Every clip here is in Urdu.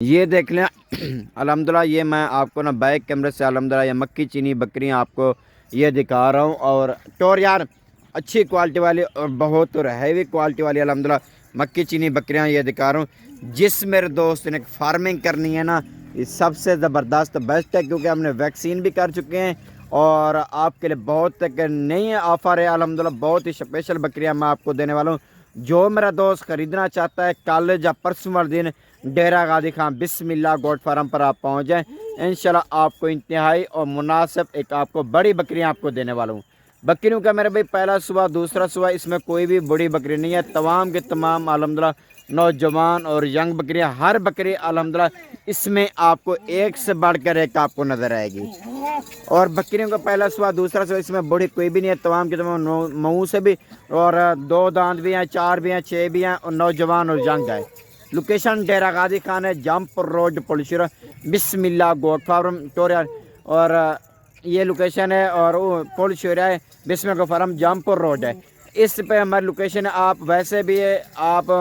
یہ دیکھ لیں الحمدللہ یہ میں آپ کو نا بیک کیمرے سے الحمدللہ یہ مکی چینی بکریاں آپ کو یہ دکھا رہا ہوں، اور ٹور یار اچھی کوالٹی والی اور بہت ہیوی کوالٹی والی الحمدللہ مکی چینی بکریاں یہ دکھا رہا ہوں۔ جس میرے دوست نے فارمنگ کرنی ہے نا، یہ سب سے زبردست بیسٹ ہے، کیونکہ ہم نے ویکسین بھی کر چکے ہیں اور آپ کے لیے بہت نئی آفر ہے الحمدللہ، بہت ہی اسپیشل بکریاں میں آپ کو دینے والا ہوں۔ جو میرا دوست خریدنا چاہتا ہے کل یا پرسوں والے دن ڈیرہ غازی خان بسم اللہ گوٹ فارم پر آپ پہنچ جائیں، انشاءاللہ آپ کو انتہائی اور مناسب ایک آپ کو بڑی بکریاں آپ کو دینے والا ہوں۔ بکریوں کا میرے بھائی پہلا صبح دوسرا صبح، اس میں کوئی بھی بڑی بکری نہیں ہے، تمام کے تمام الحمدللہ نوجوان اور ینگ بکریاں، ہر بکری الحمدللہ اس میں آپ کو ایک سے بڑھ کر ایک آپ کو نظر آئے گی۔ اور بکریوں کا پہلا صبح دوسرا صبح، اس میں بڑی کوئی بھی نہیں ہے، تمام کے تمام منہ سے بھی، اور 2 دانت بھی ہیں، 4 بھی ہیں، 6 بھی ہیں، اور نوجوان اور ینگ ہے۔ لوکیشن ڈیرہ غازی خان ہے، جمپ روڈ پولشورہ بسم اللہ گوٹ فارم ٹوریال، اور یہ لوکیشن ہے، اور وہ پولشورہ ہے بسم اللہ گوٹ فارم جمپ روڈ ہے۔ اس پہ ہماری لوکیشن ہے، آپ ویسے بھی آپ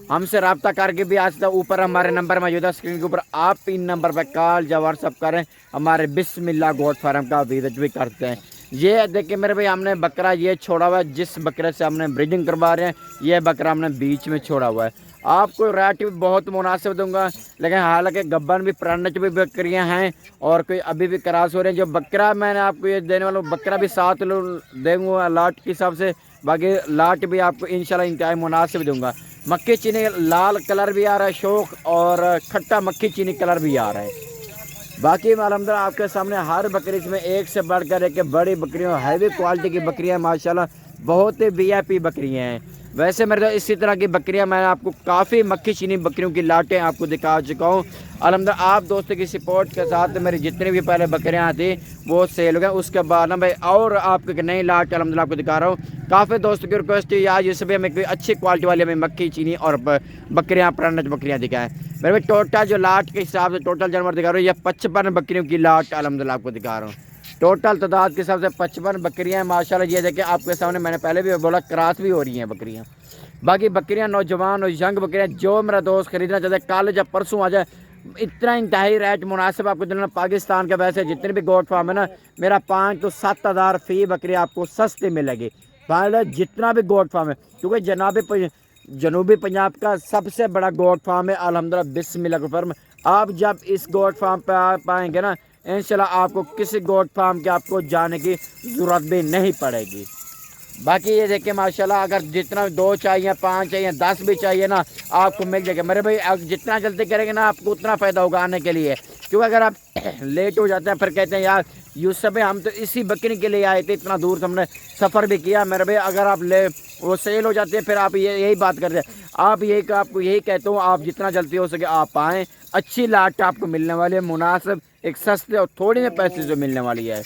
ہم سے رابطہ کر کے بھی آ سکتے ہیں، اوپر ہمارے نمبر موجود ہے اسکرین کے اوپر، آپ ان نمبر پہ کال یا واٹس اپ کریں، ہمارے بسم اللہ گوٹ فارم کا وزٹ بھی کرتے ہیں۔ یہ دیکھیں میرے بھائی ہم نے بکرا یہ چھوڑا ہوا ہے، جس بکرے سے ہم نے بریڈنگ کروا رہے ہیں، یہ بکرا ہم نے بیچ میں چھوڑا ہوا ہے۔ آپ کو ریٹ بھی بہت مناسب دوں گا، لیکن حالانکہ گبن بھی پرانچ بھی بکریاں ہیں اور کوئی ابھی بھی کراس ہو رہے ہیں۔ جو بکرا میں نے آپ کو یہ دینے والا ہوں، بکرا بھی 7 دیں گا لاٹ کے حساب سے، باقی لاٹ بھی آپ کو انشاءاللہ انتہائی مناسب دوں گا۔ مکھی چینی لال کلر بھی آ رہا ہے شوق، اور کھٹا مکھی چینی کلر بھی آ رہا ہے۔ باقی الحمدللہ آپ کے سامنے ہر بکری اس میں ایک سے بڑھ کر ایک بڑی بکریاں، ہیوی کوالٹی کی بکریاں ماشاءاللہ، بہت ہی وی آئی پی بکریاں ہیں۔ ویسے میرے تو اسی طرح کی بکریاں میں آپ کو کافی مکھی چینی بکریوں کی لاٹیں آپ کو دکھا چکا ہوں الحمدللہ۔ آپ دوستوں کی سپورٹ کے ساتھ میری جتنی بھی پہلے بکریاں تھیں وہ سیل ہو گئے، اس کے بعد نا بھائی اور آپ کو ایک نئی لاٹ الحمدللہ آپ کو دکھا رہا ہوں۔ کافی دوستوں کی ریکویسٹ ہے آج اس بھی ہمیں کوئی اچھی کوالٹی والی ہمیں مکھی چینی اور بکریاں پرانچ بکریاں دکھائیں۔ میرے بھائی ٹوٹل جو لاٹ کے حساب سے ٹوٹل جانور دکھا رہا ہوں، یہ 55 بکریوں کی لاٹ الحمدللہ آپ کو دکھا رہا ہوں۔ ٹوٹل تعداد کے حساب سے 55 بکریاں ہیں ماشاءاللہ۔ یہ دیکھیں آپ کے سامنے میں نے پہلے بھی بولا کراس بھی ہو رہی ہیں بکریاں۔ باقی بکریاں نوجوان اور ینگ بکریاں، جو میرا دوست خریدنا چاہتا ہے کل جب پرسوں آ جائے، اتنا انتہائی ریٹ مناسب آپ کو دینا۔ پاکستان کے ویسے جتنے بھی گوٹ فارم ہے نا، میرا 5 تو 7 ہزار فی بکری آپ کو سستی ملے گی جتنا بھی گوٹ فارم ہے، کیونکہ جنوبی پنجاب کا سب سے بڑا گوٹ فارم ہے الحمدللہ بسم اللہ گوٹ فارم۔ آپ جب اس گوٹ فارم پہ آ پائیں گے نا، انشاءاللہ آپ کو کسی گوٹ فارم کے آپ کو جانے کی ضرورت بھی نہیں پڑے گی۔ باقی یہ دیکھیں ماشاءاللہ، اگر جتنا 2 چاہیے، 5 چاہیے، 10 بھی چاہیے نا، آپ کو مل جائے گا میرے بھائی۔ جتنا جلدی کریں گے نا آپ کو اتنا فائدہ ہوگا آنے کے لیے، کیونکہ اگر آپ لیٹ ہو جاتے ہیں پھر کہتے ہیں یار یوسف بھائی ہم تو اسی بکری کے لیے آئے تھے، اتنا دور ہم نے سفر بھی کیا میرے بھائی، اگر آپ وہ سیل ہو جاتے ہیں پھر آپ یہی بات کرتے ہیں۔ آپ کو یہی کہتا ہوں، آپ جتنا جلدی ہو سکے آپ آئیں، اچھی لاٹ آپ کو ملنے والی ہے، مناسب ایک سستے اور تھوڑی میں پیسے جو ملنے والی ہے۔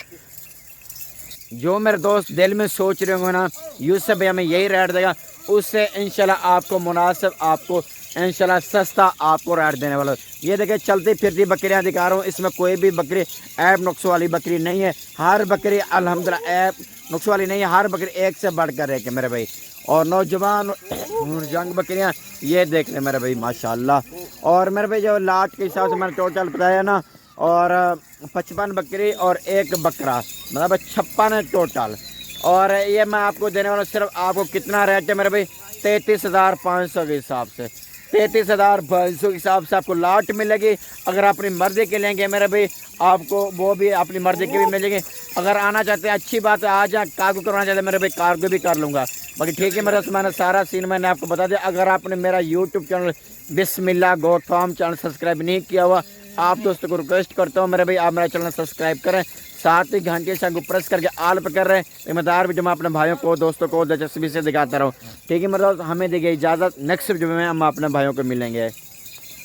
جو میرے دوست دل میں سوچ رہے ہوں گے نا یوسف بھائی ہمیں یہی ریٹ دے گا، اس سے انشاءاللہ آپ کو مناسب، آپ کو انشاءاللہ سستا آپ کو ریٹ دینے والا۔ یہ دیکھیں چلتی پھرتی بکریاں دکھا رہا ہوں، اس میں کوئی بھی بکری عیب نقص والی بکری نہیں ہے، ہر بکری الحمدللہ عیب نقص والی نہیں ہے، ہر بکری ایک سے بڑھ کر ایک ہے میرے بھائی۔ اور نوجوان جنگ بکریاں یہ دیکھ لیں میرے بھائی ماشاءاللہ۔ اور میرے بھائی جو لاٹ کے حساب سے میں نے ٹوٹل بتایا نا، اور 55 بکری اور ایک بکرا، مطلب 56 ہے ٹوٹل۔ اور یہ میں آپ کو دینے والا صرف آپ کو کتنا ریٹ ہے میرے بھائی، 33,500 کے حساب سے، 33,500 کے حساب سے آپ کو لاٹ ملے گی۔ اگر اپنی مرضی کے لیں گے میرے بھائی، آپ کو وہ بھی اپنی مرضی کے بھی ملے گی۔ اگر آنا چاہتے ہیں اچھی بات ہے، آ جائیں، کارگو کروانا چاہتے ہیں میرے بھائی، کارگو بھی کر لوں گا۔ باقی ٹھیک ہے میرا میں نے سارا سین میں نے آپ کو بتا دیا۔ اگر آپ نے میرا یوٹیوب چینل بسم اللہ گوٹ فارم چینل سبسکرائب نہیں کیا ہوا، آپ دوستوں کو ریکویسٹ کرتا ہوں میرے بھائی آپ میرا چینل سبسکرائب کریں، ساتھ ہی گھنٹی سے کو پریس کر کے آل پہ کر رہے ہیں مدار بھی، جو میں اپنے بھائیوں کو دوستوں کو دلچسپی سے دکھاتا رہوں۔ ٹھیک ہے میرے دوست، ہمیں دیجیے اجازت، نیکسٹ ویڈیو میں ہم اپنے بھائیوں کو ملیں گے۔